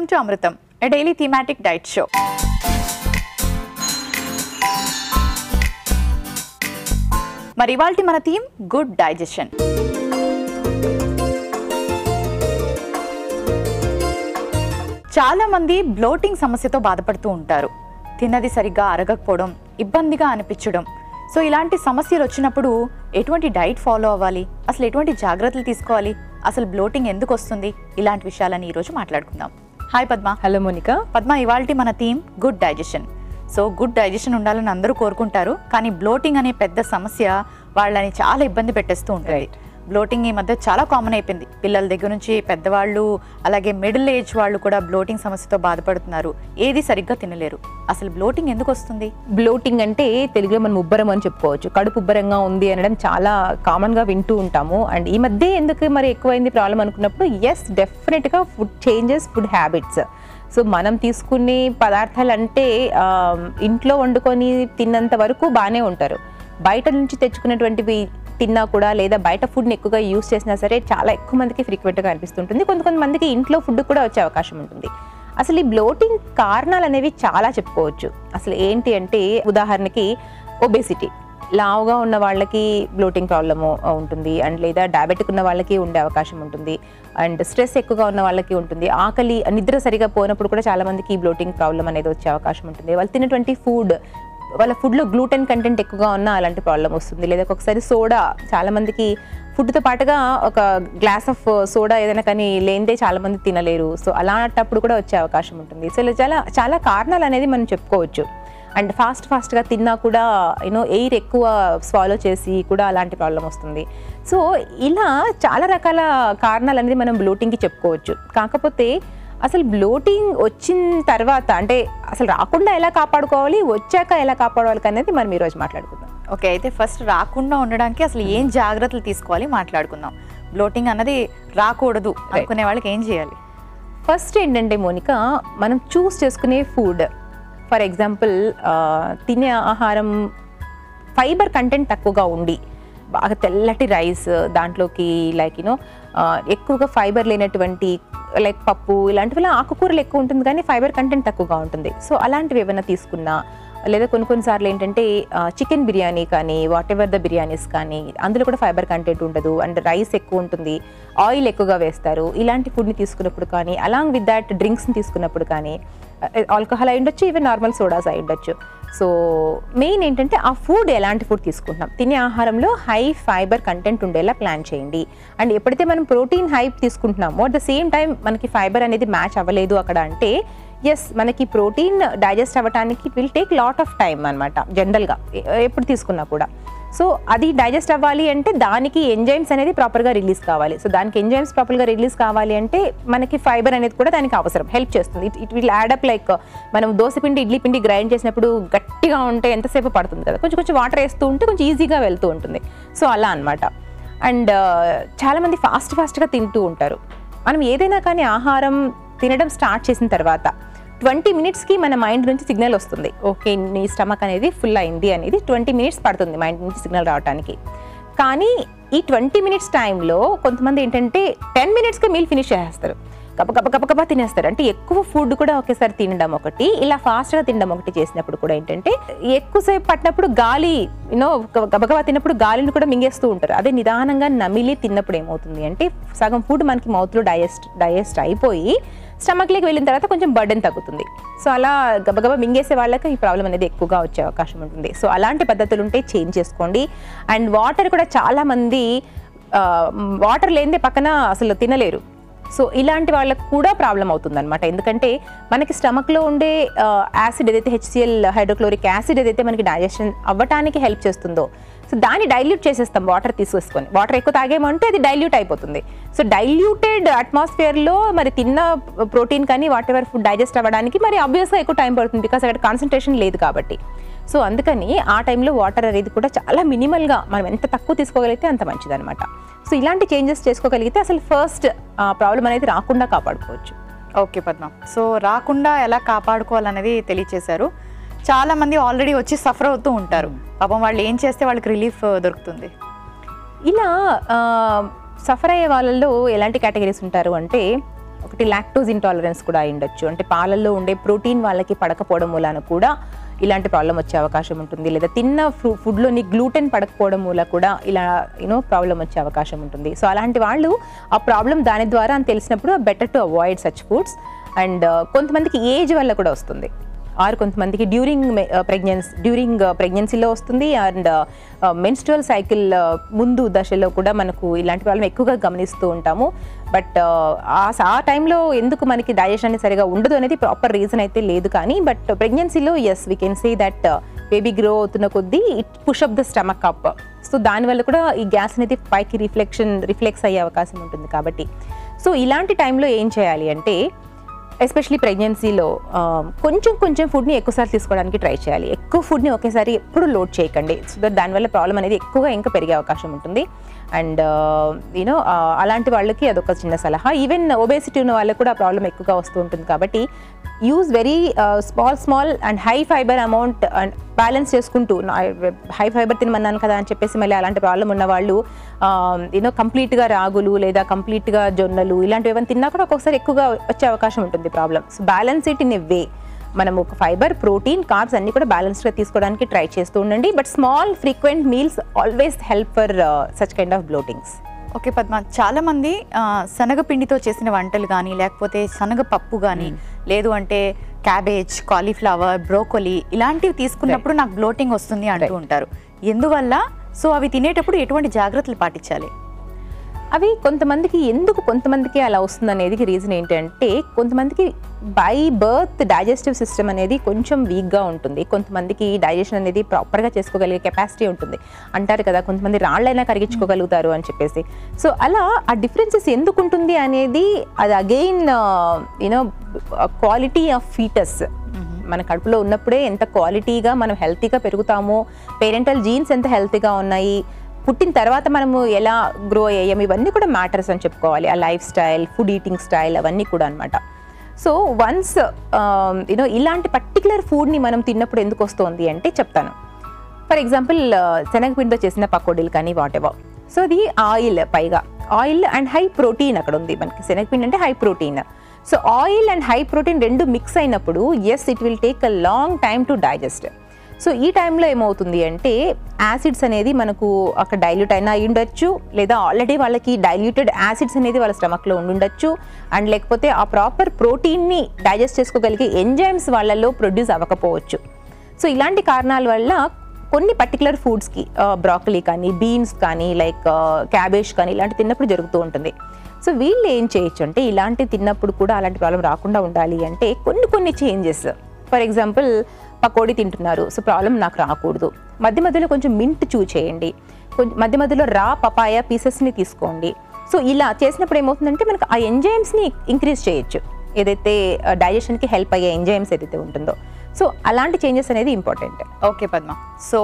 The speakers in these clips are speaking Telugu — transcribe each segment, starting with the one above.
Welcome to Amritam, a daily thematic diet show. మరి ఇవాల్టి మన థీమ్ గుడ్ డైజెషన్. చాలా మంది బ్లోటింగ్ సమస్యతో బాధపడుతూ ఉంటారు. తిన్నది సరిగ్గా అరగకపోవడం, ఇబ్బందిగా అనిపించడం. సో ఇలాంటి సమస్యలు వచ్చినప్పుడు ఎటువంటి డైట్ ఫాలో అవ్వాలి, అసలు ఎటువంటి జాగ్రత్తలు తీసుకోవాలి, అసలు బ్లోటింగ్ ఎందుకు వస్తుంది, ఇలాంటి విషయాలని ఈరోజు మాట్లాడుకుందాం. హాయ్ పద్మ. హలో మోనికా. పద్మ, ఇవాల్టి మన theme good digestion. So good digestion ఉండాలని అందరూ కోరుకుంటారు, కానీ బ్లోటింగ్ అనే పెద్ద సమస్య వాళ్ళని చాలా ఇబ్బంది పెట్టేస్తూ ఉంటుంది. బ్లోటింగ్ ఈ మధ్య చాలా కామన్ అయిపోయింది. పిల్లల దగ్గర నుంచి పెద్దవాళ్ళు, అలాగే మిడిల్ ఏజ్ వాళ్ళు కూడా బ్లోటింగ్ సమస్యతో బాధపడుతున్నారు. ఏది సరిగ్గా తినలేరు. అసలు బ్లోటింగ్ ఎందుకు వస్తుంది? బ్లోటింగ్ అంటే తెలుగులో మనం ఉబ్బరం అని చెప్పుకోవచ్చు. కడుపు ఉబ్బరంగా ఉంది అనడం చాలా కామన్గా వింటూ ఉంటాము. అండ్ ఈ మధ్య ఎందుకు మరి ఎక్కువైంది ప్రాబ్లం అనుకున్నప్పుడు, ఎస్ డెఫినెట్గా food changes, food habits. So మనం తీసుకునే పదార్థాలు అంటే ఇంట్లో వండుకొని తిన్నంత వరకు బాగానే ఉంటారు. బయట నుంచి తెచ్చుకున్నటువంటివి తిన్నా కూడా, లేదా బయట ఫుడ్ని ఎక్కువగా యూస్ చేసినా సరే చాలా ఎక్కువ మందికి ఫ్రీక్వెంట్గా అనిపిస్తుంటుంది. కొంతమందికి ఇంట్లో ఫుడ్ కూడా వచ్చే అవకాశం ఉంటుంది. అసలు ఈ బ్లోటింగ్ కారణాలు అనేవి చాలా చెప్పుకోవచ్చు. అసలు ఏంటి అంటే, ఉదాహరణకి ఒబేసిటీ, లావుగా ఉన్న వాళ్ళకి బ్లోటింగ్ ప్రాబ్లము ఉంటుంది. అండ్ లేదా డయాబెటిక్ ఉన్న వాళ్ళకి ఉండే అవకాశం ఉంటుంది. అండ్ స్ట్రెస్ ఎక్కువగా ఉన్న వాళ్ళకి ఉంటుంది. ఆకలి, నిద్ర సరిగా పోయినప్పుడు కూడా చాలా మందికి ఈ బ్లోటింగ్ ప్రాబ్లం అనేది వచ్చే అవకాశం ఉంటుంది. వాళ్ళు తినేటువంటి వాళ్ళ ఫుడ్లో గ్లూటెన్ కంటెంట్ ఎక్కువగా ఉన్న అలాంటి ప్రాబ్లం వస్తుంది. లేదా ఒక్కొక్కసారి సోడా, చాలా మందికి ఫుడ్తో పాటుగా ఒక గ్లాస్ ఆఫ్ సోడా ఏదైనా కానీ లేనిదే చాలా మంది తినలేరు. సో అలాంటప్పుడు కూడా వచ్చే అవకాశం ఉంటుంది. సో ఇలా చాలా చాలా కారణాలు అనేది మనం చెప్పుకోవచ్చు. అండ్ ఫాస్ట్గా తిన్నా కూడా ఎయిర్ ఎక్కువ స్వాలో చేసి కూడా అలాంటి ప్రాబ్లం వస్తుంది. సో ఇలా చాలా రకాల కారణాలు అనేది మనం బ్లోటింగ్కి చెప్పుకోవచ్చు. కాకపోతే అసలు బ్లోటింగ్ వచ్చిన తర్వాత అంటే అసలు రాకుండా ఎలా కాపాడుకోవాలి, వచ్చాక ఎలా కాపాడుకోవాలి అనేది మనం ఈరోజు మాట్లాడుకుందాం. ఓకే, అయితే ఫస్ట్ రాకుండా ఉండడానికి అసలు ఏం జాగ్రత్తలు తీసుకోవాలి మాట్లాడుకుందాం. బ్లోటింగ్ అన్నది రాకూడదు అనుకునే వాళ్ళకి ఏం చేయాలి? ఫస్ట్ ఏంటంటే మోనికా, మనం చూస్ చేసుకునే ఫుడ్, ఫర్ ఎగ్జాంపుల్ తినే ఆహారం ఫైబర్ కంటెంట్ తక్కువగా ఉండి, బాగా తెల్లటి రైస్, దాంట్లోకి లైక్ ఎక్కువగా ఫైబర్ లేనటువంటి లైక్ పప్పు, ఇలాంటివి ఆకుకూరలు ఎక్కువ ఉంటుంది కానీ ఫైబర్ కంటెంట్ తక్కువగా ఉంటుంది. సో అలాంటివి ఏమైనా తీసుకున్నా, లేదా కొన్నిసార్లు ఏంటంటే చికెన్ బిర్యానీ కానీ, వాట్ ఎవర్ ద బిర్యానీస్ కానీ, అందులో కూడా ఫైబర్ కంటెంట్ ఉండదు. అండ్ రైస్ ఎక్కువ ఉంటుంది, ఆయిల్ ఎక్కువగా వేస్తారు. ఇలాంటి ఫుడ్ని తీసుకున్నప్పుడు కానీ, అలాంగ్ విత్ దాట్ డ్రింక్స్ని తీసుకున్నప్పుడు కానీ, ఆల్కహాల్ అయి ఉండొచ్చు, ఈవెన్ నార్మల్ సోడాస్ అయి ఉండొచ్చు. సో మెయిన్ ఏంటంటే ఆ ఫుడ్ ఎలాంటి ఫుడ్ తీసుకుంటున్నాం, తినే ఆహారంలో హై ఫైబర్ కంటెంట్ ఉండేలా ప్లాన్ చేయండి. అండ్ ఎప్పుడైతే మనం ప్రోటీన్ హై తీసుకుంటున్నామో అట్ ద సేమ్ టైం మనకి ఫైబర్ అనేది మ్యాచ్ అవ్వలేదు అక్కడ అంటే, ఎస్ మనకి ప్రోటీన్ డైజెస్ట్ అవ్వడానికి it will take lot of time అనమాట జనరల్గా ఎప్పుడు తీసుకున్నా కూడా. సో అది డైజెస్ట్ అవ్వాలి అంటే దానికి ఎంజైమ్స్ అనేది ప్రాపర్గా రిలీజ్ కావాలి. సో దానికి ఎంజైమ్స్ ప్రాపర్గా రిలీజ్ కావాలి అంటే మనకి ఫైబర్ అనేది కూడా దానికి అవసరం, హెల్ప్ చేస్తుంది. It will add up. లైక్ మనం దోసపిండి, ఇడ్లీ పిండి గ్రైండ్ చేసినప్పుడు గట్టిగా ఉంటే ఎంతసేపు పడుతుంది కదా, కొంచెం వాటర్ వేస్తూ ఉంటే కొంచెం ఈజీగా వెళ్తూ ఉంటుంది. సో అలా అనమాట. అండ్ చాలామంది ఫాస్ట్గా తింటూ ఉంటారు. మనం ఏదైనా కానీ ఆహారం తినడం స్టార్ట్ చేసిన తర్వాత 20 మినిట్స్కి మన మైండ్ నుంచి సిగ్నల్ వస్తుంది. ఓకే, నీ స్టమక్ అనేది ఫుల్ అయింది అనేది 20 మినిట్స్ పడుతుంది మైండ్ నుంచి సిగ్నల్ రావడానికి. కానీ ఈ 20 మినిట్స్ టైంలో కొంతమంది ఏంటంటే 10 మినిట్స్కి మీల్ ఫినిష్ చేసేస్తారు, గబగబా తినేస్తారు. అంటే ఎక్కువ ఫుడ్ కూడా ఒకేసారి తినడం ఒకటి, ఇలా ఫాస్ట్గా తినడం ఒకటి చేసినప్పుడు కూడా ఏంటంటే ఎక్కువసేపు పట్టినప్పుడు గాలి గబగబా తిన్నప్పుడు గాలిని కూడా మింగేస్తూ ఉంటారు. అదే నిదానంగా నమిలి తిన్నప్పుడు ఏమవుతుంది అంటే సగం ఫుడ్ మనకి మౌత్లో డైజెస్ట్ అయిపోయి స్టమక్లోకి వెళ్ళిన తర్వాత కొంచెం బర్డెన్ తగ్గుతుంది. సో అలా గబగబా మింగేసే వాళ్ళకి ఈ ప్రాబ్లం అనేది ఎక్కువగా వచ్చే అవకాశం ఉంటుంది. సో అలాంటి పద్ధతులు ఉంటే చేంజ్ చేసుకోండి. అండ్ వాటర్ కూడా చాలామంది వాటర్ లేనిదే పక్కన అసలు తినలేరు. సో ఇలాంటి వాళ్ళకు కూడా ప్రాబ్లం అవుతుంది అనమాట. ఎందుకంటే మనకి స్టమక్లో ఉండే యాసిడ్ ఏదైతే HCl హైడ్రోక్లోరిక్ యాసిడ్ ఏదైతే మనకి డైజెషన్ అవ్వటానికి హెల్ప్ చేస్తుందో, సో దాన్ని డైల్యూట్ చేసేస్తాం వాటర్ తీసుకొని. వాటర్ ఎక్కువ తాగేమంటే అది డైల్యూట్ అయిపోతుంది. సో డైల్యూటెడ్ అట్మాస్ఫియర్లో మరి తిన్న ప్రోటీన్ కానీ వాట్ ఎవర్ ఫుడ్ డైజెస్ట్ అవ్వడానికి మరి ఆబ్వియస్గా ఎక్కువ టైం పడుతుంది, బికాస్ అక్కడ కాన్సన్ట్రేషన్ లేదు కాబట్టి. సో అందుకని ఆ టైంలో వాటర్ అనేది కూడా చాలా మినిమల్గా మనం ఎంత తక్కువ తీసుకోగలిగితే అంత మంచిదన్నమాట. సో ఇలాంటి చేంజెస్ చేసుకోగలిగితే అసలు ఫస్ట్ ప్రాబ్లం అనేది రాకుండా కాపాడుకోవచ్చు. ఓకే పద్మ, సో రాకుండా ఎలా కాపాడుకోవాలనేది తెలియచేశారు. చాలా మంది ఆల్రెడీ వచ్చి సఫర్ అవుతూ ఉంటారు. పాపం వాళ్ళు ఏం చేస్తే వాళ్ళకి రిలీఫ్ దొరుకుతుంది? ఇలా సఫర్ అయ్యే వాళ్ళలో ఎలాంటి కేటగిరీస్ ఉంటారు అంటే, ఒకటి లాక్టోజ్ ఇంటాలరెన్స్ కూడా అయి ఉండొచ్చు, అంటే పాలల్లో ఉండే ప్రోటీన్ వాళ్ళకి పడకపోవడం మూలాన కూడా ఇలాంటి ప్రాబ్లం వచ్చే అవకాశం ఉంటుంది. లేదా తిన్న ఫుడ్లోని గ్లూటెన్ పడకపోవడం మూల కూడా ఇలా ప్రాబ్లం వచ్చే అవకాశం ఉంటుంది. సో అలాంటి వాళ్ళు ఆ ప్రాబ్లం దాని ద్వారా అని తెలిసినప్పుడు better to avoid such foods. And కొంతమందికి ఏజ్ వల్ల కూడా వస్తుంది, ఆర్ కొంతమందికి డ్యూరింగ్ ప్రెగ్నెన్సీలో వస్తుంది. అండ్ మెన్స్ట్రువల్ సైకిల్ ముందు దశలో కూడా మనకు ఇలాంటి ప్రాబ్లం ఎక్కువగా గమనిస్తూ ఉంటాము. బట్ ఆ టైంలో ఎందుకు మనకి డైజెషన్ అనేది సరిగా ఉండదు అనేది ప్రాపర్ రీజన్ అయితే లేదు. కానీ బట్ ప్రెగ్నెన్సీలో yes we can say that baby grow అవుతున్న కొద్దీ it push up the stomach up. So దానివల్ల కూడా ఈ గ్యాస్ అనేది పైకి రిఫ్లెక్స్ అయ్యే అవకాశం ఉంటుంది. కాబట్టి సో ఇలాంటి టైంలో ఏం చేయాలి అంటే ఎస్పెషలీ ప్రెగ్నెన్సీలో కొంచెం ఫుడ్ని ఎక్కువసారి తీసుకోవడానికి ట్రై చేయాలి. ఎక్కువ ఫుడ్ని ఒకేసారి ఎప్పుడు లోడ్ చేయకండి. సో దట్ దానివల్ల ప్రాబ్లం అనేది ఎక్కువగా ఇంకా పెరిగే అవకాశం ఉంటుంది. అండ్ అలాంటి వాళ్ళకి అదొక చిన్న సలహా. ఈవెన్ ఒబేసిటీ ఉన్న వాళ్ళకి కూడా ఆ ప్రాబ్లం ఎక్కువగా వస్తూ ఉంటుంది. కాబట్టి use very small and high fibre amount and balance చేసుకుంటూ, హై ఫైబర్ తినమన్నాను కదా అని చెప్పేసి మళ్ళీ అలాంటి ప్రాబ్లం ఉన్న వాళ్ళు కంప్లీట్గా రాగులు లేదా కంప్లీట్గా జొన్నలు ఇలాంటివి ఏమైనా తిన్నా కూడా ఒక్కొక్కసారి ఎక్కువగా వచ్చే అవకాశం ఉంటుంది problem. So balance it in a way. మనం ఒక ఫైబర్, ప్రోటీన్, కార్బ్స్ అన్ని కూడా బ్యాలెన్స్డ్గా తీసుకోవడానికి ట్రై చేస్తూ ఉండండి. But small frequent meals always help for such kind of bloatings. Okay Padma, చాలా మంది శనగపిండితో చేసిన వంటలు కానీ లేకపోతే శనగపప్పు కానీ లేదు అంటే క్యాబేజ్, కాలీఫ్లవర్, బ్రోకోలీ ఇలాంటివి తీసుకున్నప్పుడు నాకు బ్లోటింగ్ వస్తుంది అంటూ ఉంటారు. ఎందువల్ల? సో అవి తినేటప్పుడు ఎటువంటి జాగ్రత్తలు పాటించాలి? అవి కొంతమందికి అలా వస్తుంది అనేది రీజన్ ఏంటంటే కొంతమందికి బై బర్త్ డైజెస్టివ్ సిస్టమ్ అనేది కొంచెం వీక్గా ఉంటుంది. కొంతమందికి డైజెషన్ అనేది ప్రాపర్గా చేసుకోగలిగే కెపాసిటీ ఉంటుంది అంటారు కదా, కొంతమంది రాళ్ళైనా కరిగించుకోగలుగుతారు అని చెప్పేసి. సో అలా ఆ డిఫరెన్సెస్ ఎందుకు ఉంటుంది అనేది అది అగైన్ క్వాలిటీ ఆఫ్ ఫీటస్. మన కడుపులో ఉన్నప్పుడే ఎంత క్వాలిటీగా మనం హెల్తీగా పెరుగుతామో, పేరెంటల్ జీన్స్ ఎంత హెల్తీగా ఉన్నాయి, పుట్టిన తర్వాత మనము ఎలా గ్రో అయ్యాము, ఇవన్నీ కూడా మ్యాటర్స్ అని చెప్పుకోవాలి. ఆ life style, food eating style అవన్నీ కూడా అనమాట. సో వన్స్ ఇలాంటి పర్టికులర్ ఫుడ్ని మనం తిన్నప్పుడు ఎందుకు వస్తుంది అంటే చెప్తాను. ఫర్ ఎగ్జాంపుల్ శనగపిండితో చేసిన పకోడీలు కానీ వాటెవర్. సో అది ఆయిల్, పైగా ఆయిల్ అండ్ హై ప్రోటీన్ అక్కడ ఉంది. మనకి శనగపిండి అంటే high protein. So oil and high protein రెండు మిక్స్ అయినప్పుడు yes it will take a long time to digest. So ఈ టైంలో ఏమవుతుంది అంటే యాసిడ్స్ అనేది మనకు అక్కడ డైల్యూట్ అయినా అయి ఉండొచ్చు, లేదా ఆల్రెడీ వాళ్ళకి డైల్యూటెడ్ యాసిడ్స్ అనేది వాళ్ళ స్టమక్లో ఉండుండొచ్చు. అండ్ లేకపోతే ఆ ప్రాపర్ ప్రోటీన్ని డైజెస్ట్ చేసుకోగలిగే ఎంజైమ్స్ వాళ్ళలో ప్రొడ్యూస్ అవ్వకపోవచ్చు. సో ఇలాంటి కారణాల వల్ల కొన్ని పర్టికులర్ ఫుడ్స్కి బ్రాకలీ కానీ, బీన్స్ కానీ, లైక్ క్యాబేజ్ కానీ ఇలాంటి తిన్నప్పుడు జరుగుతూ ఉంటుంది. సో వీళ్ళు ఏం చేయొచ్చు అంటే ఇలాంటి తిన్నప్పుడు కూడా అలాంటి ప్రాబ్లం రాకుండా ఉండాలి అంటే కొన్ని చేంజెస్. ఫర్ ఎగ్జాంపుల్ పకోడీ తింటున్నారు, సో ప్రాబ్లం నాకు రాకూడదు. మధ్యలో కొంచెం మింట్ చూ చేయండి, మధ్యలో రా పపాయ పీసెస్ని తీసుకోండి. సో ఇలా చేసినప్పుడు ఏమవుతుందంటే మనకు ఆ ఎంజైమ్స్ని ఇంక్రీజ్ చేయొచ్చు, ఏదైతే డైజెషన్కి హెల్ప్ అయ్యే ఎంజైమ్స్ ఏదైతే ఉంటుందో. సో అలాంటి చేంజెస్ అనేది important. Okay Padma, so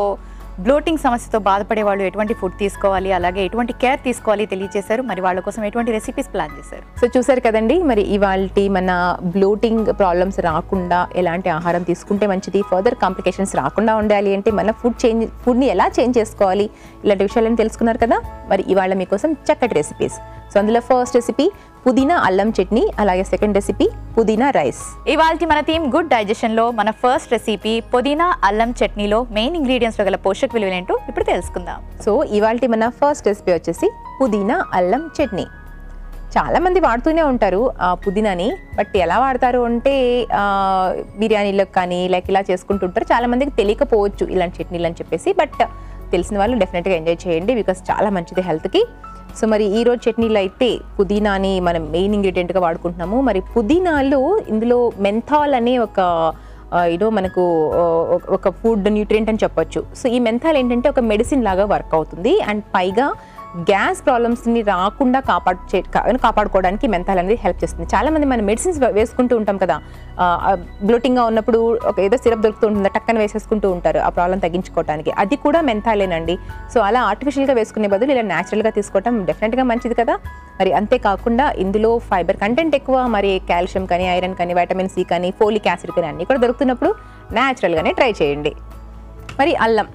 bloating సమస్యతో బాధపడే వాళ్ళు ఎటువంటి ఫుడ్ తీసుకోవాలి, అలాగే ఎటువంటి కేర్ తీసుకోవాలి తెలియజేశారు. మరి వాళ్ళ కోసం ఎటువంటి రెసిపీస్ ప్లాన్ చేశారు? సో చూసారు కదండి, మరి ఇవాల్టి మన బ్లోటింగ్ ప్రాబ్లమ్స్ రాకుండా ఎలాంటి ఆహారం తీసుకుంటే మంచిది, ఫర్దర్ కాంప్లికేషన్స్ రాకుండా ఉండాలి అంటే మన ఫుడ్ని ఎలా చేంజ్ చేసుకోవాలి, ఇలాంటి విషయాలను తెలుసుకున్నారు కదా. మరి ఇవాళ మీకోసం చక్కటి రెసిపీస్. సో అందులో ఫస్ట్ రెసిపీ పుదీనా అల్లం చట్నీ, అలాగే సెకండ్ రెసిపీ పుదీనా రైస్. ఇవాల్టి మన థీమ్ గుడ్ డైజెషన్ లో మన ఫస్ట్ రెసిపీ పుదీనా అల్లం చట్నీలో మెయిన్ ఇంగ్రీడియంట్స్ లో గల పోషక విలువలు ఏంటో ఇప్పుడు తెలుసుకుందాం. సో ఇవాల్టి మన ఫస్ట్ రెసిపీ వచ్చేసి పుదీనా అల్లం చట్నీ. చాలా మంది వాడుతూనే ఉంటారు పుదీనాని, బట్ ఎలా వాడతారు అంటే బిర్యానీలకు కానీ లైక్ ఇలా చేసుకుంటుంటారు. చాలా మందికి తెలియకపోవచ్చు ఇలాంటి చట్నీలు అని చెప్పేసి, బట్ తెలిసిన వాళ్ళు డెఫినెట్గా ఎంజాయ్ చేయండి, బికాస్ చాలా మంచిది హెల్త్కి. సో మరి ఈరోజు చట్నీలో అయితే పుదీనాని మనం మెయిన్ ఇంగ్రీడియంట్గా వాడుకుంటున్నాము. మరి పుదీనాలో ఇందులో మెంథాల్ అనే మనకు ఒక ఫుడ్ న్యూట్రియంట్ అని చెప్పొచ్చు. సో ఈ మెంథాల్ ఏంటంటే ఒక మెడిసిన్ లాగా వర్క్ అవుతుంది. అండ్ పైగా గ్యాస్ ప్రాబ్లమ్స్ని రాకుండా కాపాడుకోవడానికి మెంథాల్ అనేది హెల్ప్ చేస్తుంది. చాలామంది మనం మెడిసిన్స్ వేసుకుంటూ ఉంటాం కదా, బ్లోటింగ్గా ఉన్నప్పుడు ఒక ఏదో సిరప్ దొరుకుతూ ఉంటుంది, టక్కన వేసేసుకుంటూ ఉంటారు ఆ ప్రాబ్లం తగ్గించుకోవడానికి. అది కూడా మెంథాలేనండి. సో అలా ఆర్టిఫిషియల్గా వేసుకునే బదులు ఇలా న్యాచురల్గా తీసుకోవడం డెఫినెట్గా మంచిది కదా. మరి అంతేకాకుండా ఇందులో ఫైబర్ కంటెంట్ ఎక్కువ, మరి కాల్షియం కానీ, ఐరన్ కానీ, వైటమిన్ సి కానీ, ఫోలిక్ యాసిడ్ కానీ అన్నీ కూడా దొరుకుతున్నప్పుడు న్యాచురల్గానే ట్రై చేయండి. మరి అల్లం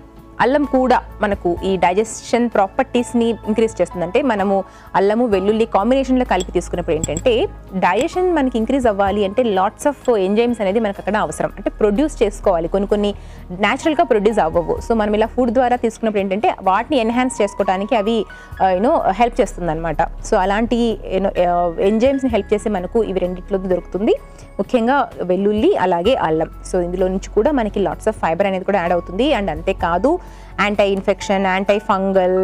అల్లం కూడా మనకు ఈ డైజెషన్ ప్రాపర్టీస్ని ఇంక్రీజ్ చేస్తుంది. అంటే మనము అల్లము వెల్లుల్లి కాంబినేషన్లో కలిపి తీసుకున్నప్పుడు ఏంటంటే డైజెషన్ మనకి ఇంక్రీజ్ అవ్వాలి అంటే లాట్స్ ఆఫ్ ఎంజైమ్స్ అనేది మనకు అక్కడ అవసరం. అంటే ప్రొడ్యూస్ చేసుకోవాలి, కొన్ని న్యాచురల్గా ప్రొడ్యూస్ అవ్వవు. సో మనం ఇలా ఫుడ్ ద్వారా తీసుకున్నప్పుడు ఏంటంటే వాటిని ఎన్హాన్స్ చేసుకోవడానికి అవి హెల్ప్ చేస్తుంది అనమాట. సో అలాంటి ఎంజైమ్స్ని హెల్ప్ చేసి మనకు ఇవి రెండిట్లో దొరుకుతుంది, ముఖ్యంగా వెల్లుల్లి అలాగే అల్లం. సో ఇందులో నుంచి కూడా మనకి లాట్స్ ఆఫ్ ఫైబర్ అనేది కూడా యాడ్ అవుతుంది. అండ్ అంతేకాదు anti infection, anti fungal,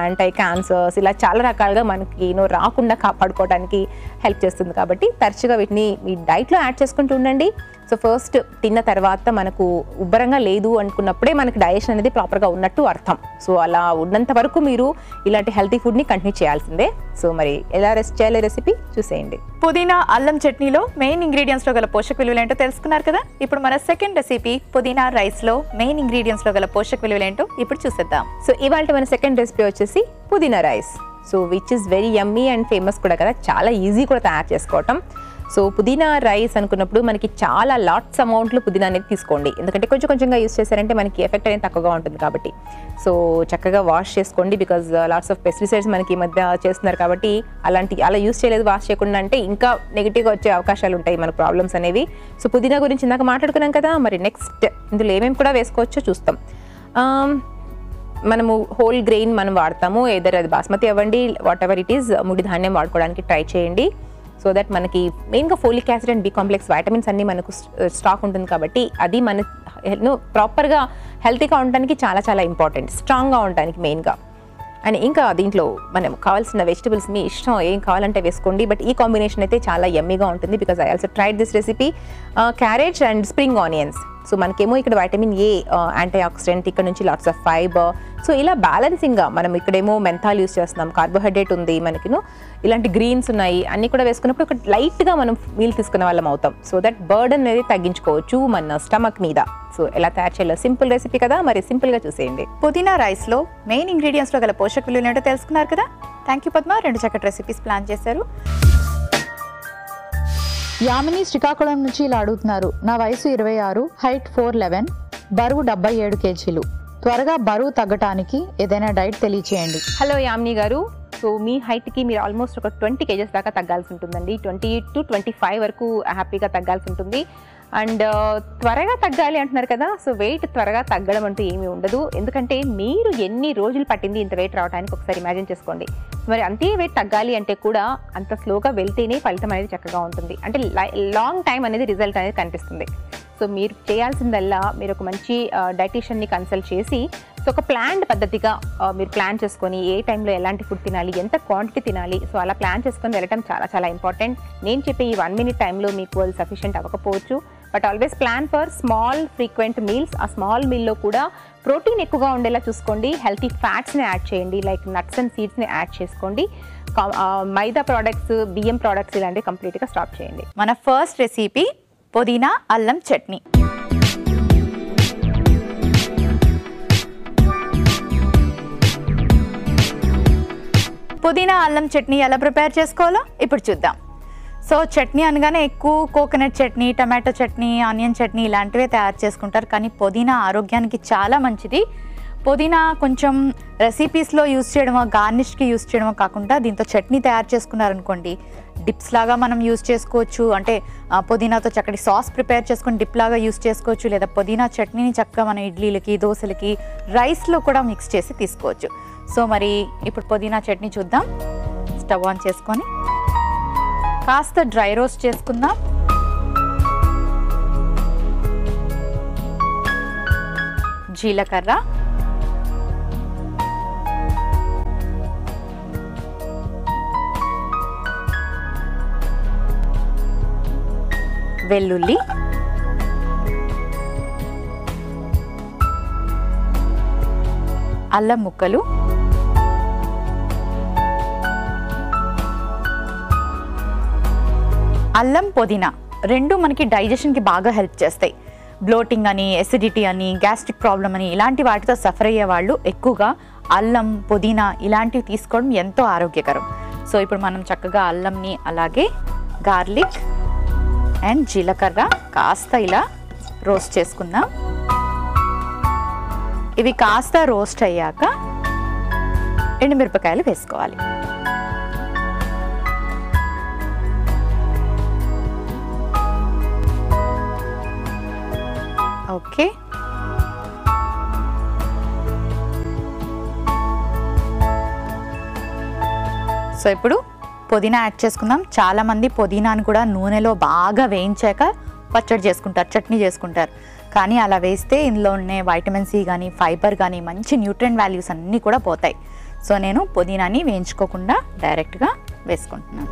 anti cancers ఇలా చాలా రకాలుగా మనకి రాకుండా కాపాడుకోవడానికి హెల్ప్ చేస్తుంది. కాబట్టి తరచుగా వీటిని మీ డైట్లో యాడ్ చేసుకుంటూ ఉండండి. సో ఫస్ట్ తిన్న తర్వాత మనకు ఉబ్బరంగా లేదు అనుకున్నప్పుడే మనకి డైజెషన్ అనేది ప్రాపర్గా ఉన్నట్టు అర్థం. సో అలా ఉన్నంత వరకు మీరు ఇలాంటి హెల్తీ ఫుడ్ని కంటిన్యూ చేయాల్సిందే. సో మరి ఎలా చేయాలి రెసిపీ చూసేయండి. పుదీనా అల్లం చట్నీలో మెయిన్ ఇంగ్రీడియంట్స్లో గల పోషక విలువలు ఏంటో తెలుసుకున్నారు కదా. ఇప్పుడు మన సెకండ్ రెసిపీ పుదీనా రైస్లో మెయిన్ ఇంగ్రీడియంట్స్లో గల పోషక విలువలు ఏంటో ఇప్పుడు చూసేద్దాం. సో ఇవాళ మన సెకండ్ రెసిపీ వచ్చేసి పుదీనా rice. So which is very yummy and famous కూడా కదా, చాలా ఈజీ కూడా తయారు చేసుకోవటం. సో పుదీనా రైస్ అనుకున్నప్పుడు మనకి చాలా లాట్స్ అమౌంట్లో పుదీనా అనేది తీసుకోండి, ఎందుకంటే కొంచెంగా యూస్ చేశారంటే మనకి ఎఫెక్ట్ అనేది తక్కువగా ఉంటుంది కాబట్టి. సో చక్కగా వాష్ చేసుకోండి, బికాజ్ లాట్స్ ఆఫ్ పెస్టిసైడ్స్ మనకి ఈ మధ్య చేస్తున్నారు కాబట్టి అలా యూస్ చేయలేదు వాష్ చేయకుండా అంటే ఇంకా నెగిటివ్గా వచ్చే అవకాశాలు ఉంటాయి మనకు ప్రాబ్లమ్స్ అనేవి. సో పుదీనా గురించి ఇందాక మాట్లాడుకున్నాం కదా, మరి నెక్స్ట్ ఇందులో ఏమేమి కూడా వేసుకోవచ్చో చూస్తాం. మనము హోల్ గ్రెయిన్ మనం వాడతాము, ఏదర్ అది బాస్మతి అవ్వండి, వాట్ ఎవర్ ఇట్ ఈస్, ముడి ధాన్యం వాడుకోవడానికి ట్రై చేయండి. సో దట్ మనకి మెయిన్గా folic acid and B complex vitamins అన్నీ మనకు స్టాక్ ఉంటుంది కాబట్టి అది మన ప్రాపర్గా హెల్తీగా ఉండడానికి చాలా ఇంపార్టెంట్, స్ట్రాంగ్గా ఉండడానికి మెయిన్గా. అండ్ ఇంకా దీంట్లో మనం కావాల్సిన వెజిటబుల్స్ మీ ఇష్టం ఏం కావాలంటే వేసుకోండి, బట్ ఈ కాంబినేషన్ అయితే చాలా యమ్మీగా ఉంటుంది because I also tried this recipe. Carrot and spring onions. So మనకేమో ఇక్కడ వైటమిన్ ఏ, యాంటీ ఆక్సిడెంట్, ఇక్కడ నుంచి లాట్స్ ఆఫ్ ఫైబర్. సో ఇలా బ్యాలెన్సింగ్గా మనం ఇక్కడేమో మెంథాల్ యూస్ చేస్తున్నాం, కార్బోహైడ్రేట్ ఉంది మనకిను, ఇలాంటి గ్రీన్స్ ఉన్నాయి, అన్నీ కూడా వేసుకున్నప్పుడు ఒక లైట్గా మనం మీల్ తీసుకునే వాళ్ళం అవుతాం. సో దట్ బర్డన్ అనేది తగ్గించుకోవచ్చు మన స్టమక్ మీద. సో ఎలా తయారు చేయాలో సింపుల్ రెసిపీ కదా, మరి సింపుల్గా చూసేయండి. పుదీనా రైస్లో మెయిన్ ఇంగ్రీడియంట్స్లో గల పోషక విలువలు ఏంటో తెలుసుకున్నారు కదా. థ్యాంక్ యూ పద్మ, 2 చక్కటి రెసిపీస్ ప్లాన్ చేశారు. యామిని శ్రీకాకుళం నుంచి ఇలా అడుగుతున్నారు. నా వయసు 26, హైట్ 4'11", బరువు 77 kgs. త్వరగా బరువు తగ్గటానికి ఏదైనా డైట్ తెలియచేయండి. హలో యామిని గారు. సో మీ హైట్కి మీరు ఆల్మోస్ట్ ఒక 20 kgs దాకా తగ్గాల్సి ఉంటుందండి. 20 to 25 వరకు హ్యాపీగా తగ్గాల్సి ఉంటుంది. అండ్ త్వరగా తగ్గాలి అంటున్నారు కదా, సో వెయిట్ త్వరగా తగ్గడం అంటూ ఏమీ ఉండదు. ఎందుకంటే మీరు ఎన్ని రోజులు పట్టింది ఇంత వెయిట్ రావడానికి ఒకసారి ఇమాజిన్ చేసుకోండి. మరి అంతే వెయిట్ తగ్గాలి అంటే కూడా అంత స్లోగా వెళ్తేనే ఫలితం అనేది చక్కగా ఉంటుంది, అంటే లాంగ్ టైం అనేది రిజల్ట్ అనేది కనిపిస్తుంది. సో మీరు చేయాల్సిందల్లా మీరు ఒక మంచి డైటీషియన్ని కన్సల్ట్ చేసి సో ఒక ప్లాన్డ్ పద్ధతిగా మీరు ప్లాన్ చేసుకొని ఏ టైంలో ఎలాంటి ఫుడ్ తినాలి, ఎంత క్వాంటిటీ తినాలి, సో అలా ప్లాన్ చేసుకొని వెళ్ళటం చాలా ఇంపార్టెంట్. నేను చెప్పే ఈ 1 minute టైంలో మీకు అది సఫిషియెంట్ అవ్వకపోవచ్చు, but always plan for small frequent meals. ఆ స్మాల్ మీల్లో కూడా ప్రోటీన్ ఎక్కువగా ఉండేలా చూసుకోండి, హెల్తీ ఫ్యాట్స్ని యాడ్ చేయండి, లైక్ నట్స్ అండ్ సీడ్స్ని యాడ్ చేసుకోండి. మైదా ప్రోడక్ట్స్, బియ్యం ప్రోడక్ట్స్ ఇలాంటివి కంప్లీట్గా స్టాప్ చేయండి. మన ఫస్ట్ రెసిపీ పుదీనా అల్లం చట్నీ. పుదీనా అల్లం చట్నీ ఎలా ప్రిపేర్ చేసుకోవాలో ఇప్పుడు చూద్దాం. సో చట్నీ అనగానే ఎక్కువ coconut chutney, tomato chutney, onion chutney ఇలాంటివే తయారు చేసుకుంటారు, కానీ పుదీనా ఆరోగ్యానికి చాలా మంచిది. పుదీనా కొంచెం రెసిపీస్లో యూస్ చేయడమో, గార్నిష్కి యూస్ చేయడమో కాకుండా దీంతో చట్నీ తయారు చేసుకున్నారనుకోండి, డిప్స్ లాగా మనం యూస్ చేసుకోవచ్చు. అంటే పుదీనాతో చక్కటి సాస్ ప్రిపేర్ చేసుకొని డిప్ లాగా యూస్ చేసుకోవచ్చు, లేదా పుదీనా చట్నీని చక్కగా మనం ఇడ్లీలకి, దోశలకి, రైస్లో కూడా మిక్స్ చేసి తీసుకోవచ్చు. సో మరి ఇప్పుడు పుదీనా చట్నీ చూద్దాం. స్టవ్ ఆన్ చేసుకొని కాస్త డ్రై రోస్ట్ చేసుకుందాం. జీలకర్ర, వెల్లుల్లి, అల్లం ముక్కలు, అల్లం పుదీనా రెండు మనకి డైజెషన్కి బాగా హెల్ప్ చేస్తాయి. బ్లోటింగ్ అని, ఎసిడిటీ అని, గ్యాస్ట్రిక్ ప్రాబ్లం అని ఇలాంటి వాటితో సఫర్ అయ్యే వాళ్ళు ఎక్కువగా అల్లం, పుదీనా ఇలాంటివి తీసుకోవడం ఎంతో ఆరోగ్యకరం. సో ఇప్పుడు మనం చక్కగా అల్లంని, అలాగే గార్లిక్ అండ్ జీలకర్ర కాస్త ఇలా రోస్ట్ చేసుకుందాం. ఇవి కాస్త రోస్ట్ అయ్యాక ఎండుమిరపకాయలు వేసుకోవాలి. ఓకే, సో ఇప్పుడు పుదీనా యాడ్ చేసుకుందాం. చాలామంది పుదీనాను కూడా నూనెలో బాగా వేయించాక పచ్చడి చేసుకుంటారు, చట్నీ చేసుకుంటారు. కానీ అలా వేస్తే ఇందులో ఉన్న వైటమిన్ సి కానీ ఫైబర్ కానీ మంచి న్యూట్రియంట్ వాల్యూస్ అన్నీ కూడా పోతాయి. సో నేను పుదీనాని వేయించుకోకుండా డైరెక్ట్గా వేసుకుంటున్నాను.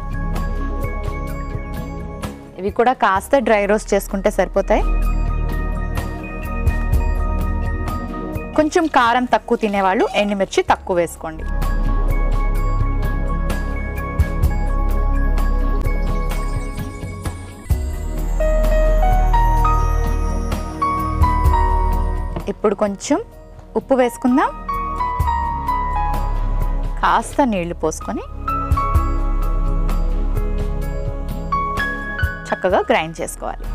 ఇవి కూడా కాస్త డ్రై రోస్ట్ చేసుకుంటే సరిపోతాయి. కొంచెం కారం తక్కువ తినేవాళ్ళు ఎండుమిర్చి తక్కువ వేసుకోండి. ఇప్పుడు కొంచెం ఉప్పు వేసుకుందాం. కాస్త నీళ్లు పోసుకొని చక్కగా గ్రైండ్ చేసుకోవాలి.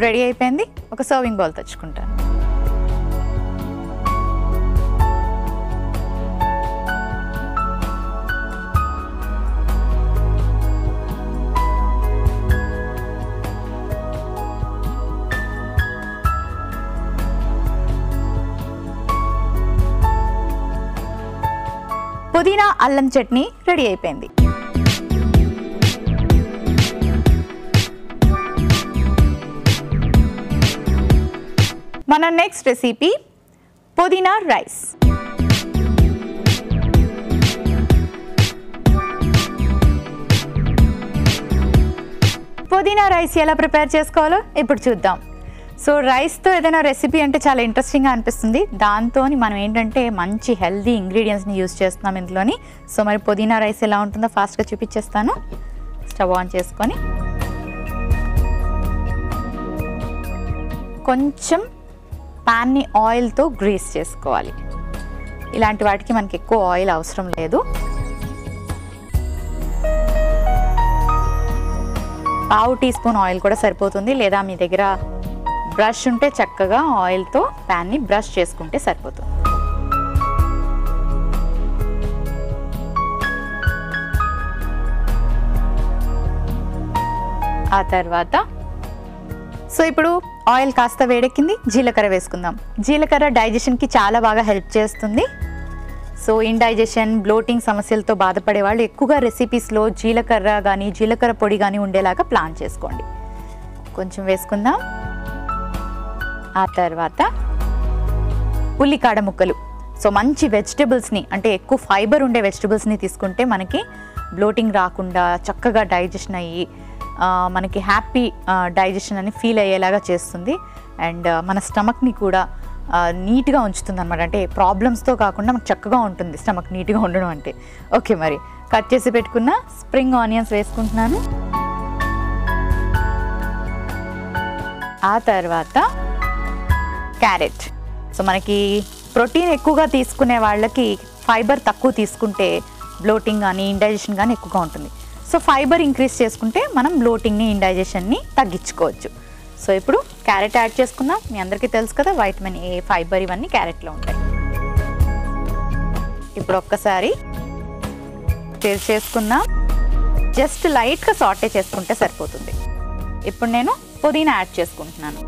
రెడీ అయిపోయింది. ఒక సర్వింగ్ బౌల్ తెచ్చుకుంటాను. పుదీనా అల్లం చట్నీ రెడీ అయిపోయింది. మన నెక్స్ట్ రెసిపీ పుదీనా రైస్. పుదీనా రైస్ ఎలా ప్రిపేర్ చేసుకోవాలో ఇప్పుడు చూద్దాం. సో రైస్తో ఏదైనా రెసిపీ అంటే చాలా ఇంట్రెస్టింగ్గా అనిపిస్తుంది. దాంతో మనం ఏంటంటే మంచి హెల్దీ ఇంగ్రీడియంట్స్ని యూజ్ చేస్తున్నాం ఇందులోని. సో మరి పుదీనా రైస్ ఎలా ఉంటుందో ఫాస్ట్గా చూపించేస్తాను. స్టవ్ ఆన్ చేసుకొని కొంచెం ప్యాన్ని ఆయిల్తో గ్రీస్ చేసుకోవాలి. ఇలాంటి వాటికి మనకి ఎక్కువ ఆయిల్ అవసరం లేదు. పావు టీ స్పూన్ ఆయిల్ కూడా సరిపోతుంది. లేదా మీ దగ్గర బ్రష్ ఉంటే చక్కగా ఆయిల్తో ప్యాన్ని బ్రష్ చేసుకుంటే సరిపోతుంది. ఆ తర్వాత సో ఇప్పుడు ఆయిల్ కాస్త వేడెక్కింది. జీలకర్ర వేసుకుందాం. జీలకర్ర డైజెషన్కి చాలా బాగా హెల్ప్ చేస్తుంది. సో ఇండైజెషన్, బ్లోటింగ్ సమస్యలతో బాధపడే వాళ్ళు ఎక్కువగా రెసిపీస్లో జీలకర్ర కానీ జీలకర్ర పొడి కానీ ఉండేలాగా ప్లాన్ చేసుకోండి. కొంచెం వేసుకుందాం. ఆ తర్వాత ఉల్లికాడ ముక్కలు. సో మంచి వెజిటబుల్స్ని అంటే ఎక్కువ ఫైబర్ ఉండే వెజిటబుల్స్ని తీసుకుంటే మనకి బ్లోటింగ్ రాకుండా చక్కగా డైజెషన్ అయ్యి మనకి హ్యాపీ డైజెషన్ అని ఫీల్ అయ్యేలాగా చేస్తుంది. అండ్ మన స్టమక్ని కూడా నీట్గా ఉంచుతుంది అనమాట. అంటే ప్రాబ్లమ్స్తో కాకుండా మనకు చక్కగా ఉంటుంది స్టమక్ నీట్గా ఉండడం అంటే. ఓకే, మరి కట్ చేసి పెట్టుకున్న స్ప్రింగ్ ఆనియన్స్ వేసుకుంటున్నాను. ఆ తర్వాత క్యారెట్. సో మనకి ప్రోటీన్ ఎక్కువగా తీసుకునే వాళ్ళకి ఫైబర్ తక్కువ తీసుకుంటే బ్లోటింగ్ కానీ ఇండైజెషన్ కానీ ఎక్కువగా ఉంటుంది. సో ఫైబర్ ఇంక్రీజ్ చేసుకుంటే మనం బ్లోటింగ్ని ఇండైజెషన్ని తగ్గించుకోవచ్చు. సో ఇప్పుడు క్యారెట్ యాడ్ చేసుకుందాం. మీ అందరికీ తెలుసు కదా వైటమిన్ ఏ, ఫైబర్ ఇవన్నీ క్యారెట్లో ఉంటాయి. ఇప్పుడు ఒక్కసారి స్టిర్ చేసుకుందాం. జస్ట్ లైట్గా సాటే చేసుకుంటే సరిపోతుంది. ఇప్పుడు నేను పుదీనా యాడ్ చేసుకుంటున్నాను.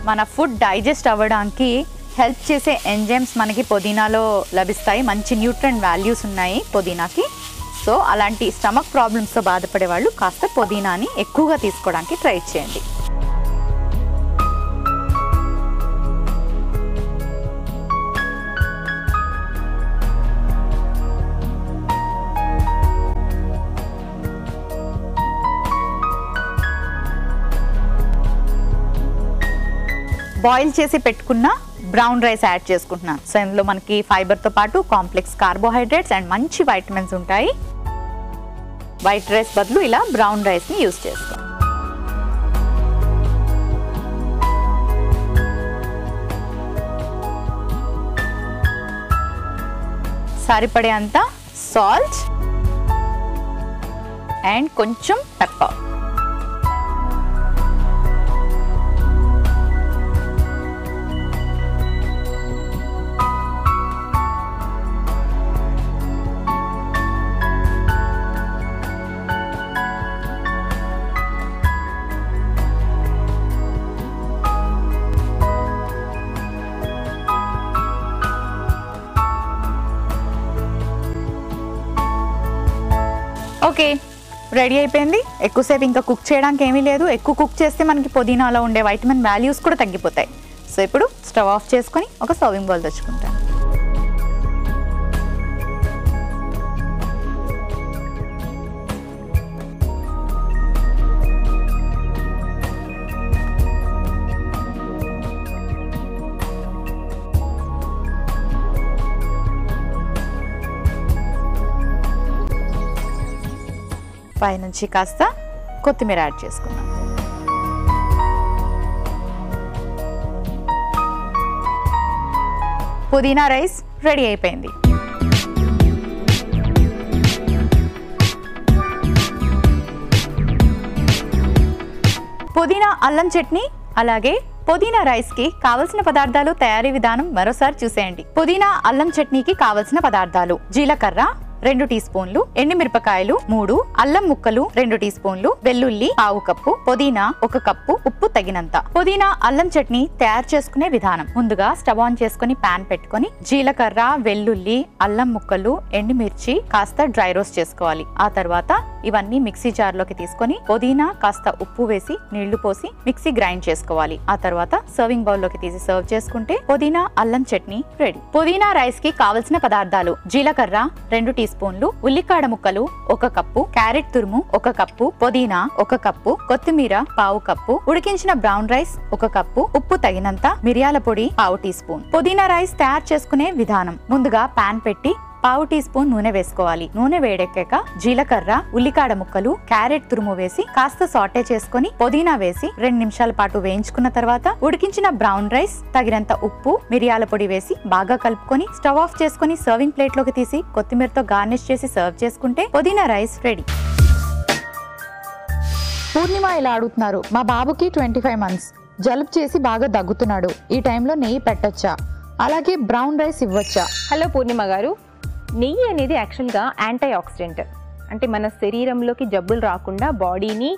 మన ఫుడ్ డైజెస్ట్ అవ్వడానికి హెల్ప్ చేసే ఎంజైమ్స్ మనకి పుదీనాలో లభిస్తాయి. మంచి న్యూట్రియంట్ వాల్యూస్ ఉన్నాయి పుదీనాకి. సో అలాంటి స్టమక్ ప్రాబ్లమ్స్తో బాధపడే వాళ్ళు కాస్త పుదీనాని ఎక్కువగా తీసుకోవడానికి ట్రై చేయండి. బాయిల్ చేసి పెట్టుకున్న బ్రౌన్ రైస్ యాడ్ చేసుకుంటున్నాను. సో ఇందులో మనకి ఫైబర్తో పాటు కాంప్లెక్స్ కార్బోహైడ్రేట్స్ అండ్ మంచి వైటమిన్స్ ఉంటాయి. వైట్ రైస్ బదులు ఇలా బ్రౌన్ రైస్ని యూజ్ చేసుకో. సరిపడే అంత సాల్ట్ అండ్ కొంచెం పెప్పర్. ఓకే, రెడీ అయిపోయింది. ఎక్కువసేపు ఇంకా కుక్ చేయడానికి ఏమీ లేదు. ఎక్కువ కుక్ చేస్తే మనకి పుదీనాలో ఉండే వైటమిన్ వాల్యూస్ కూడా తగ్గిపోతాయి. సో ఇప్పుడు స్టవ్ ఆఫ్ చేసుకొని ఒక సర్వింగ్ బౌల్ తెచ్చుకుంటాను. పైనుంచి కాస్త కొత్తిమీర యాడ్ చేసుకున్నాం. పుదీనా రైస్ రెడీ అయిపోయింది. పుదీనా అల్లం చట్నీ అలాగే పుదీనా రైస్ కి కావలసిన పదార్థాలు, తయారీ విధానం మరోసారి చూసేయండి. పుదీనా అల్లం చట్నీకి కావలసిన పదార్థాలు: జీలకర్ర 2 టీ స్పూన్లు, ఎండుమిరపకాయలు 3, అల్లం ముక్కలు 2 టీ స్పూన్లు, వెల్లుల్లి 1/2 కప్పు, పుదీనా 1 కప్పు, ఉప్పు తగినంత. పుదీనా అల్లం చట్నీ తయారు చేసుకునే విధానం: ముందుగా స్టవ్ ఆన్ చేసుకుని పాన్ పెట్టుకుని జీలకర్ర, వెల్లుల్లి, అల్లం ముక్కలు, ఎండుమిర్చి కాస్త డ్రై రోస్ట్ చేసుకోవాలి. ఆ తర్వాత ఇవన్నీ మిక్సీ జార్ లోకి తీసుకొని పుదీనా కాస్త ఉప్పు వేసి నీళ్లు పోసి మిక్సీ గ్రైండ్ చేసుకోవాలి. ఆ తర్వాత సర్వింగ్ బౌల్ లోకి తీసి సర్వ్ చేసుకుంటే పుదీనా అల్లం చట్నీ రెడీ. పుదీనా రైస్ కి కావలసిన పదార్థాలు: జీలకర్ర 2 టీ స్పూన్లు, ఉల్లికాడ ముక్కలు 1 కప్పు, క్యారెట్ తురుము 1 కప్పు, పుదీనా 1 కప్పు, కొత్తిమీర 1/2 కప్పు, ఉడికించిన బ్రౌన్ రైస్ 1 కప్పు, ఉప్పు తగినంత, మిరియాల పొడి 1/2 టీ స్పూన్. పుదీనా రైస్ తయారు చేసుకునే విధానం: ముందుగా పాన్ పెట్టి 1/2 టీ స్పూన్ నూనె వేసుకోవాలి. నూనె వేడెక్కాక జీలకర్ర, ఉల్లికాడ ముక్కలు, క్యారెట్ తురుము వేసి కాస్త సాటే చేసుకుని పుదీనా వేసి 2 నిమిషాల పాటు వేయించుకున్న తర్వాత ఉడికించిన బ్రౌన్ రైస్, తగినంత ఉప్పు, మిరియాల పొడి వేసి బాగా కలుపుకొని స్టవ్ ఆఫ్ చేసుకుని సర్వింగ్ ప్లేట్ లోకి తీసి కొత్తిమీరతో గార్నిష్ చేసి సర్వ్ చేసుకుంటే పుదీనా రైస్ రెడీ. పూర్ణిమ ఇలా అడుగుతున్నారు: మా బాబుకి 25 మంత్స్, జలుబు చేసి బాగా దగ్గుతున్నాడు. ఈ టైంలో నెయ్యి పెట్టొచ్చా? అలాగే బ్రౌన్ రైస్ ఇవ్వచ్చా? హలో పూర్ణిమ గారు, నెయ్యి అనేది యాక్చువల్గా యాంటీ ఆక్సిడెంట్, అంటే మన శరీరంలోకి జబ్బులు రాకుండా బాడీని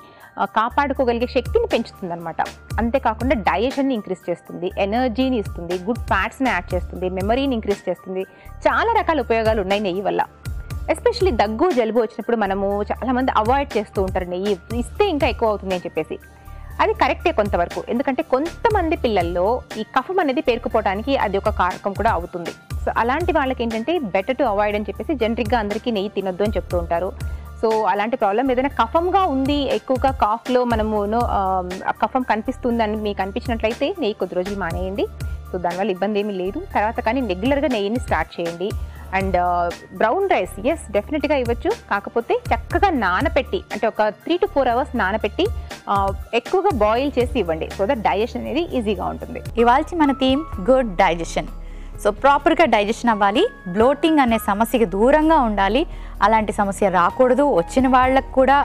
కాపాడుకోగలిగే శక్తిని పెంచుతుంది అనమాట. అంతేకాకుండా డైజెషన్ని ఇంక్రీజ్ చేస్తుంది, ఎనర్జీని ఇస్తుంది, గుడ్ ఫ్యాట్స్ని యాడ్ చేస్తుంది, మెమరీని ఇంక్రీజ్ చేస్తుంది. చాలా రకాల ఉపయోగాలు ఉన్నాయి నెయ్యి వల్ల. ఎస్పెషల్లీ దగ్గు, జలుబు వచ్చినప్పుడు మనము చాలామంది అవాయిడ్ చేస్తూ ఉంటారు నెయ్యి ఇస్తే ఇంకా ఎక్కువ అవుతుంది అని చెప్పేసి. అది కరెక్టే కొంతవరకు, ఎందుకంటే కొంతమంది పిల్లల్లో ఈ కఫం అనేది పేరుకుపోవడానికి అది ఒక కారకం కూడా అవుతుంది. సో అలాంటి వాళ్ళకి ఏంటంటే బెటర్ టు అవాయిడ్ అని చెప్పేసి జనరిక్గా అందరికీ నెయ్యి తినొద్దు అని చెప్తూ ఉంటారు. సో అలాంటి ప్రాబ్లం ఏదైనా కఫంగా ఉంది, ఎక్కువగా కాఫ్లో మనము కఫం కనిపిస్తుంది అని మీకు అనిపించినట్లయితే నెయ్యి కొద్ది రోజులు మానేయండి. సో దానివల్ల ఇబ్బంది ఏమీ లేదు. తర్వాత కానీ రెగ్యులర్గా నెయ్యిని స్టార్ట్ చేయండి. అండ్ బ్రౌన్ రైస్ ఎస్ డెఫినెట్గా ఇవ్వచ్చు, కాకపోతే చక్కగా నానపెట్టి, అంటే ఒక 3 to 4 hours నానపెట్టి ఎక్కువగా బాయిల్ చేసి ఇవ్వండి. సో దట్ డైజెషన్ అనేది ఈజీగా ఉంటుంది. ఇవాల్చి మన థీమ్ గుడ్ డైజెషన్. సో ప్రాపర్గా డైజెషన్ అవ్వాలి, బ్లోటింగ్ అనే సమస్యకి దూరంగా ఉండాలి. అలాంటి సమస్య రాకూడదు. వచ్చిన వాళ్ళకు కూడా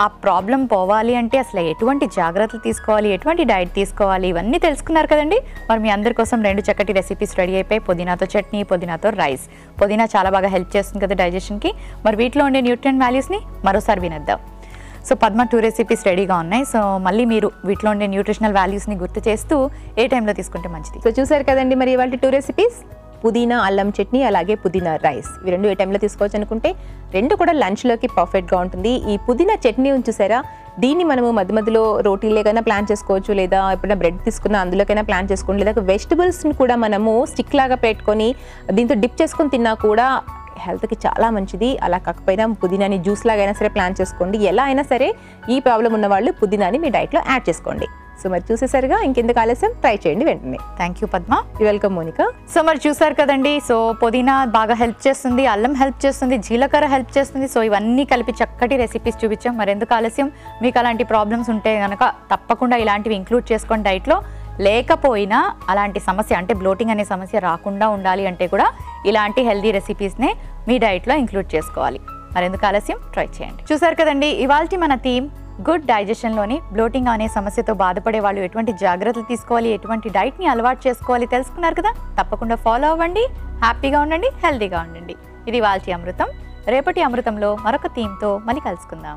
ఆ ప్రాబ్లం పోవాలి అంటే అసలు ఎటువంటి జాగ్రత్తలు తీసుకోవాలి, ఎటువంటి డైట్ తీసుకోవాలి, ఇవన్నీ తెలుసుకున్నారు కదండి. మరి మీ అందరి కోసం 2 చక్కటి రెసిపీస్ రెడీ అయిపోయి, పుదీనాతో చట్నీ, పుదీనాతో రైస్. పుదీనా చాలా బాగా హెల్ప్ చేస్తుంది కదా డైజెషన్కి. మరి వీటిలో ఉండే న్యూట్రియంట్ వాల్యూస్ని మరోసారి వినేద్దాం. సో పద్మ 2 రెసిపీస్ రెడీగా ఉన్నాయి. సో మళ్ళీ మీరు వీటిలో ఉండే న్యూట్రిషనల్ వాల్యూస్ని గుర్తు చేస్తూ ఏ టైంలో తీసుకుంటే మంచిది? సో చూసారు కదండి మరి ఇవాళ 2 రెసిపీస్, పుదీనా అల్లం చట్నీ అలాగే పుదీనా రైస్. ఇవి 2 ఏ టైంలో తీసుకోవచ్చు అనుకుంటే 2 కూడా లంచ్లోకి పర్ఫెక్ట్గా ఉంటుంది. ఈ పుదీనా చట్నీ చూసారా, దీన్ని మనము మధ్య మధ్యలో రోటీలేకైనా ప్లాన్ చేసుకోవచ్చు, లేదా ఎప్పుడైనా బ్రెడ్ తీసుకున్నా అందులోకైనా ప్లాన్ చేసుకోండి, లేదా వెజిటబుల్స్ని కూడా మనము స్టిక్ లాగా పెట్టుకొని దీంతో డిప్ చేసుకొని తిన్నా కూడా హెల్త్కి చాలా మంచిది. అలా కాకపోయినా పుదీనాని జ్యూస్ లాగా అయినా సరే ప్లాన్ చేసుకోండి. ఎలా అయినా సరే ఈ ప్రాబ్లం ఉన్న వాళ్ళు పుదీనాని మీ డైట్లో యాడ్ చేసుకోండి. సో మరి చూసేసరిగా ఇంకెందుకు ఆలస్యం, ట్రై చేయండి వెంటనే. Thank you Padma. Welcome Monica. So మరి చూసారు కదండి. సో పుదీనా బాగా హెల్ప్ చేస్తుంది, అల్లం హెల్ప్ చేస్తుంది, జీలకర్ర హెల్ప్ చేస్తుంది. సో ఇవన్నీ కలిపి చక్కటి రెసిపీస్ చూపించాం. మరి ఎందుకు ఆలస్యం, మీకు అలాంటి ప్రాబ్లమ్స్ ఉంటే కనుక తప్పకుండా ఇలాంటివి ఇంక్లూడ్ చేసుకోండి డైట్లో. లేకపోయినా అలాంటి సమస్య అంటే బ్లోటింగ్ అనే సమస్య రాకుండా ఉండాలి అంటే కూడా ఇలాంటి హెల్దీ రెసిపీస్నే మీ డైట్లో ఇంక్లూడ్ చేసుకోవాలి. మరెందుకు ఆలస్యం, ట్రై చేయండి. చూసారు కదండి, ఇవాల్టి మన థీమ్ గుడ్ డైజెషన్లోని బ్లోటింగ్ అనే సమస్యతో బాధపడే వాళ్ళు ఎటువంటి జాగ్రత్తలు తీసుకోవాలి, ఎటువంటి డైట్ని అలవాటు చేసుకోవాలి తెలుసుకున్నారు కదా. తప్పకుండా ఫాలో అవ్వండి, హ్యాపీగా ఉండండి, హెల్దీగా ఉండండి. ఇది ఇవాల్టి అమృతం. రేపటి అమృతంలో మరొక థీమ్తో మళ్ళీ కలుసుకుందాం.